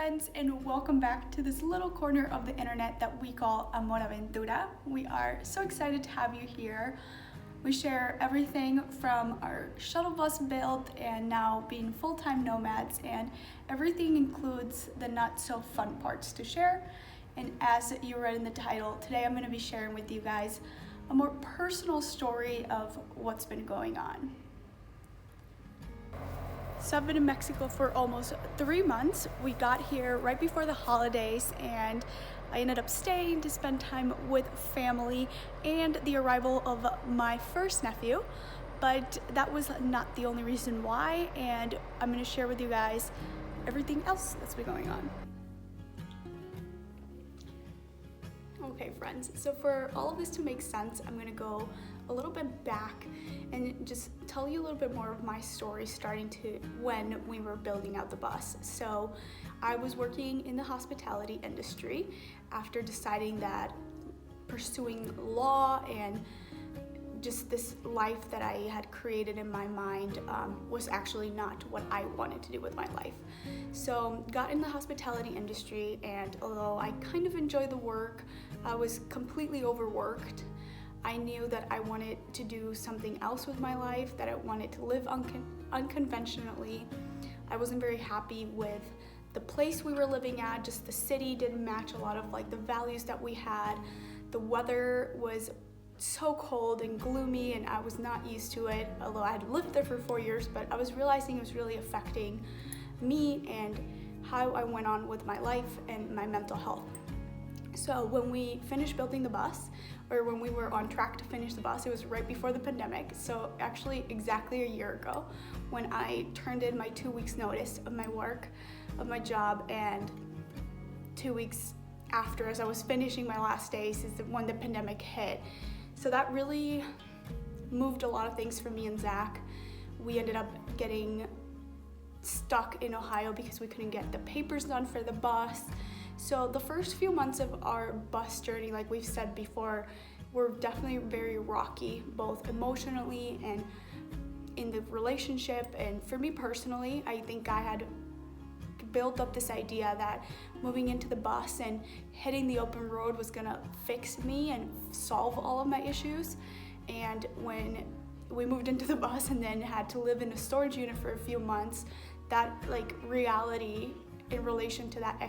friends, and welcome back to this little corner of the internet that we call Amor Aventura. We are so excited to have you here. We share everything from our shuttle bus build and now being full-time nomads, and everything includes the not so fun parts to share. And as you read in the title, today I'm going to be sharing with you guys a more personal story of what's been going on. So I've been in Mexico for almost 3 months. We got here right before the holidays, and I ended up staying to spend time with family and the arrival of my first nephew. But that was not the only reason why, and I'm going to share with you guys everything else that's been going on. Okay friends, so for all of this to make sense, I'm going to go a little bit back and just tell you a little bit more of my story starting to when we were building out the bus. So I was working in the hospitality industry after deciding that pursuing law and just this life that I had created in my mind was actually not what I wanted to do with my life. So got in the hospitality industry, and although I kind of enjoyed the work, I was completely overworked. I knew that I wanted to do something else with my life, that I wanted to live unconventionally. I wasn't very happy with the place we were living at. Just the city didn't match a lot of the values that we had. The weather was so cold and gloomy, and I was not used to it, although I had lived there for 4 years, but I was realizing it was really affecting me and how I went on with my life and my mental health. So when we finished building the bus, or when we were on track to finish the bus, it was right before the pandemic, so actually exactly a year ago, when I turned in my 2 weeks notice of my work, of my job, and 2 weeks after, as I was finishing my last days, is when the pandemic hit. So that really moved a lot of things for me and Zach. We ended up getting stuck in Ohio because we couldn't get the papers done for the bus. So the first few months of our bus journey, like we've said before, were definitely very rocky, both emotionally and in the relationship. And for me personally, I think I had built up this idea that moving into the bus and hitting the open road was gonna fix me and solve all of my issues. And when we moved into the bus and then had to live in a storage unit for a few months, that reality in relation to that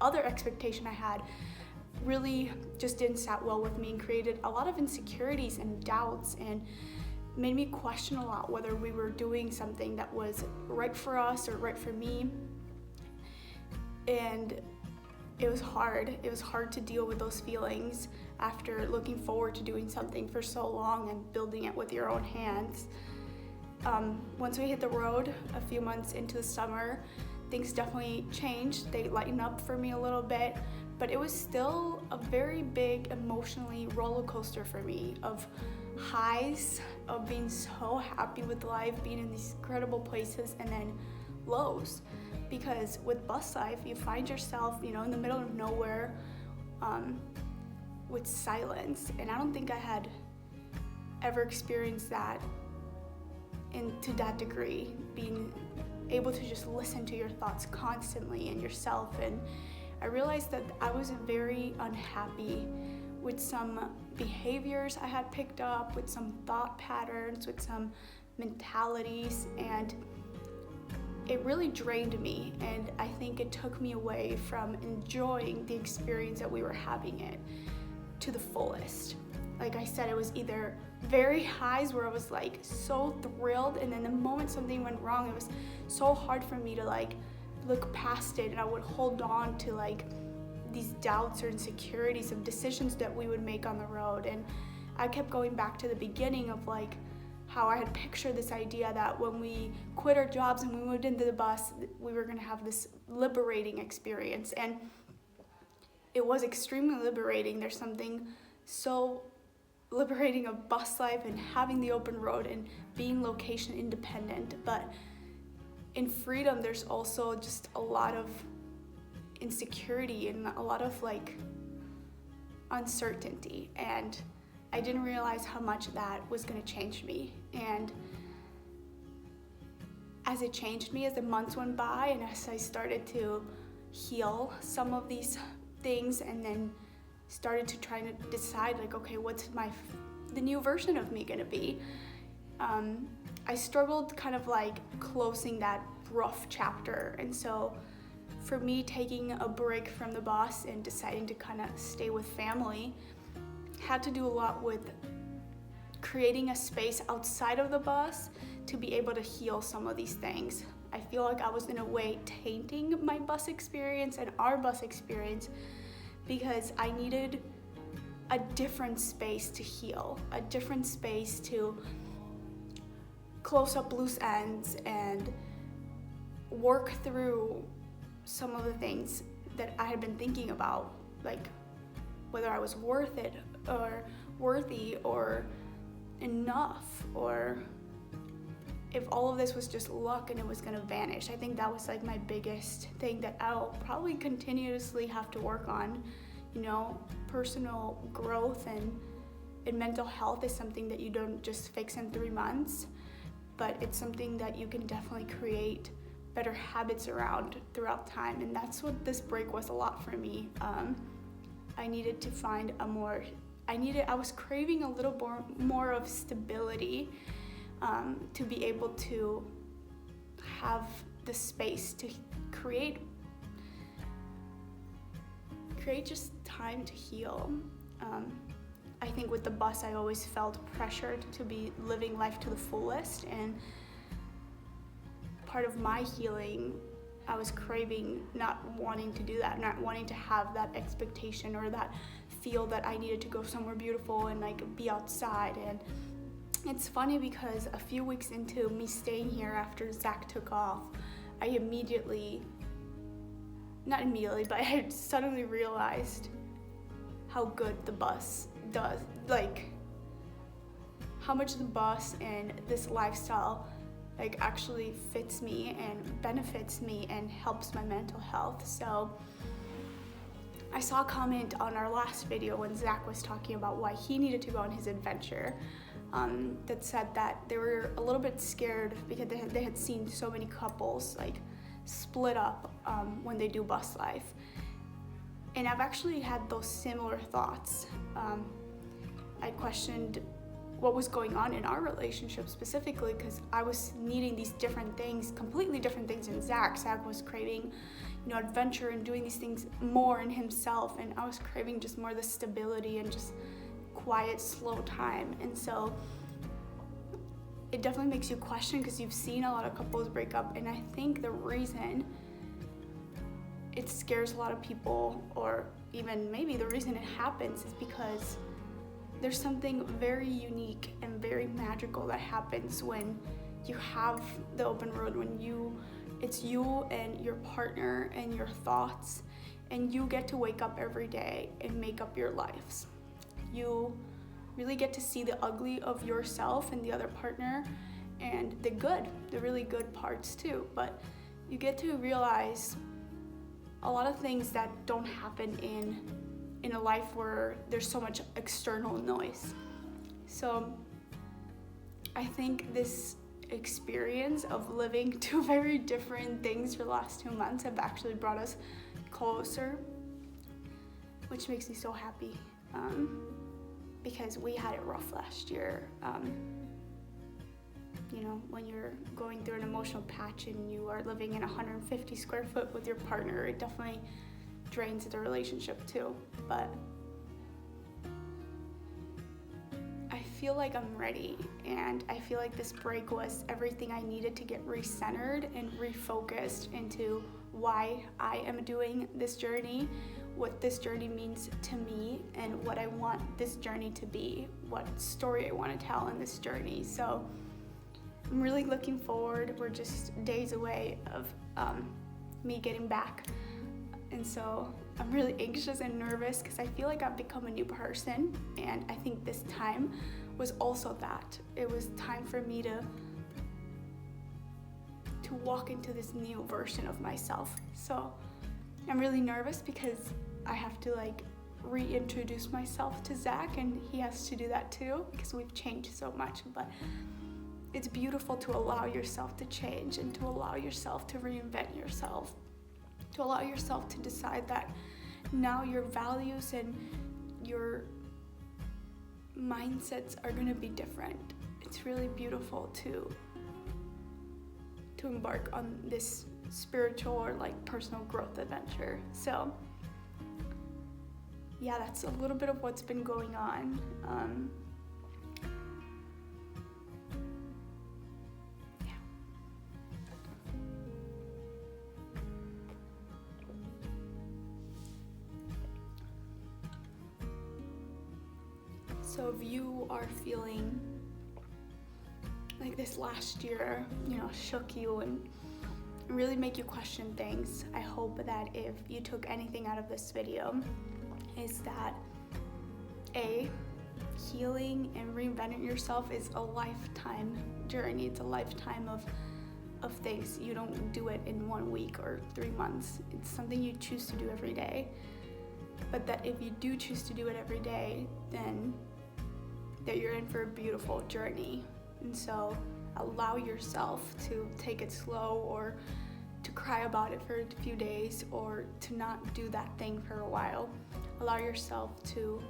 other expectation I had really just didn't sit well with me and created a lot of insecurities and doubts, and made me question a lot whether we were doing something that was right for us or right for me. And it was hard. It was hard to deal with those feelings after looking forward to doing something for so long and building it with your own hands. Once we hit the road a few months into the summer, things definitely changed. They lightened up for me a little bit, but it was still a very big emotionally roller coaster for me, of highs, of being so happy with life, being in these incredible places, and then lows. Because with bus life, you find yourself, in the middle of nowhere with silence. And I don't think I had ever experienced that to that degree, being able to just listen to your thoughts constantly and yourself. And I realized that I was very unhappy with some behaviors I had picked up, with some thought patterns, with some mentalities, and it really drained me, and I think it took me away from enjoying the experience that we were having it to the fullest. Like I said, it was either very highs where I was so thrilled, and then the moment something went wrong, it was so hard for me to look past it, and I would hold on to these doubts or insecurities of decisions that we would make on the road. And I kept going back to the beginning of how I had pictured this idea that when we quit our jobs and we moved into the bus, we were going to have this liberating experience. And it was extremely liberating. There's something so liberating of bus life and having the open road and being location independent. But in freedom, there's also just a lot of insecurity and a lot of uncertainty. And I didn't realize how much that was going to change me. And as it changed me, as the months went by and as I started to heal some of these things, and then started to try to decide like, okay, what's the new version of me gonna be? I struggled kind of like closing that rough chapter, and so for me, taking a break from the boss and deciding to kind of stay with family had to do a lot with creating a space outside of the bus to be able to heal some of these things. I feel like I was in a way tainting my bus experience and our bus experience because I needed a different space to heal, a different space to close up loose ends and work through some of the things that I had been thinking about, like whether I was worth it or worthy or enough, or if all of this was just luck and it was gonna vanish. I think that was like my biggest thing that I'll probably continuously have to work on. You know, personal growth and mental health is something that you don't just fix in 3 months, but it's something that you can definitely create better habits around throughout time, and that's what this break was a lot for me. I needed to find I was craving a little more of stability, to be able to have the space to create just time to heal. I think with the bus, I always felt pressured to be living life to the fullest, and part of my healing, I was craving not wanting to do that, not wanting to have that expectation or that feel that I needed to go somewhere beautiful and like be outside. And it's funny because a few weeks into me staying here after Zach took off, I I suddenly realized how good the bus does, like how much the bus and this lifestyle like actually fits me and benefits me and helps my mental health. So I saw a comment on our last video when Zach was talking about why he needed to go on his adventure, that said that they were a little bit scared because they had seen so many couples like split up when they do bus life. And I've actually had those similar thoughts. I questioned what was going on in our relationship specifically because I was needing these different things, completely different things in Zach. Zach was craving, adventure and doing these things more in himself, and I was craving just more the stability and just quiet, slow time. And so it definitely makes you question because you've seen a lot of couples break up, and I think the reason it scares a lot of people, or even maybe the reason it happens, is because there's something very unique and very magical that happens when you have the open road, when it's you and your partner and your thoughts, and you get to wake up every day and make up your lives. You really get to see the ugly of yourself and the other partner, and the really good parts too, but you get to realize a lot of things that don't happen in a life where there's so much external noise. So I think this experience of living two very different things for the last 2 months have actually brought us closer, which makes me so happy, because we had it rough last year. When you're going through an emotional patch and you are living in 150 square foot with your partner, it definitely drains the relationship too. But I feel like I'm ready, and I feel like this break was everything I needed to get recentered and refocused into why I am doing this journey, what this journey means to me, and what I want this journey to be, what story I want to tell in this journey. So I'm really looking forward. We're just days away of me getting back. And so I'm really anxious and nervous because I feel like I've become a new person. And I think this time was also that. It was time for me to walk into this new version of myself. So I'm really nervous because I have to reintroduce myself to Zach, and he has to do that too because we've changed so much. But it's beautiful to allow yourself to change and to allow yourself to reinvent yourself. to allow yourself to decide that now your values and your mindsets are going to be different. It's really beautiful to embark on this spiritual or like personal growth adventure. So yeah, that's a little bit of what's been going on. So if you are feeling like this last year, shook you and really make you question things, I hope that if you took anything out of this video, is that healing and reinventing yourself is a lifetime journey. It's a lifetime of things. You don't do it in 1 week or 3 months. It's something you choose to do every day. But that if you do choose to do it every day, then that you're in for a beautiful journey. And so allow yourself to take it slow, or to cry about it for a few days, or to not do that thing for a while. Allow yourself to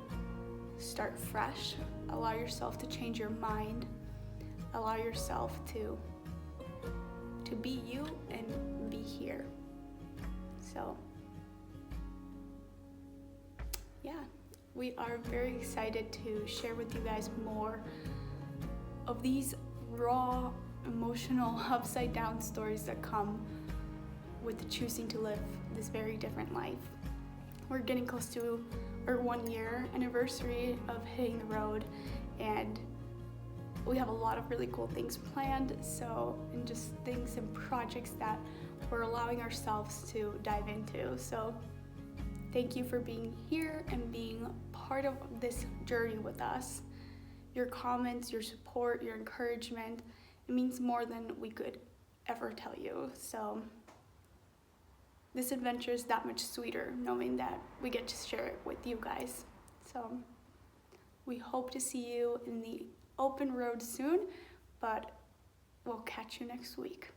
start fresh. Allow yourself to change your mind. Allow yourself to be you and be here. So yeah, we are very excited to share with you guys more of these raw, emotional, upside down stories that come with choosing to live this very different life. We're getting close to our 1 year anniversary of hitting the road, and we have a lot of really cool things planned, and just things and projects that we're allowing ourselves to dive into. So thank you for being here and being part of this journey with us. Your comments, your support, your encouragement, it means more than we could ever tell you. So this adventure is that much sweeter knowing that we get to share it with you guys. So we hope to see you in the open road soon, but we'll catch you next week.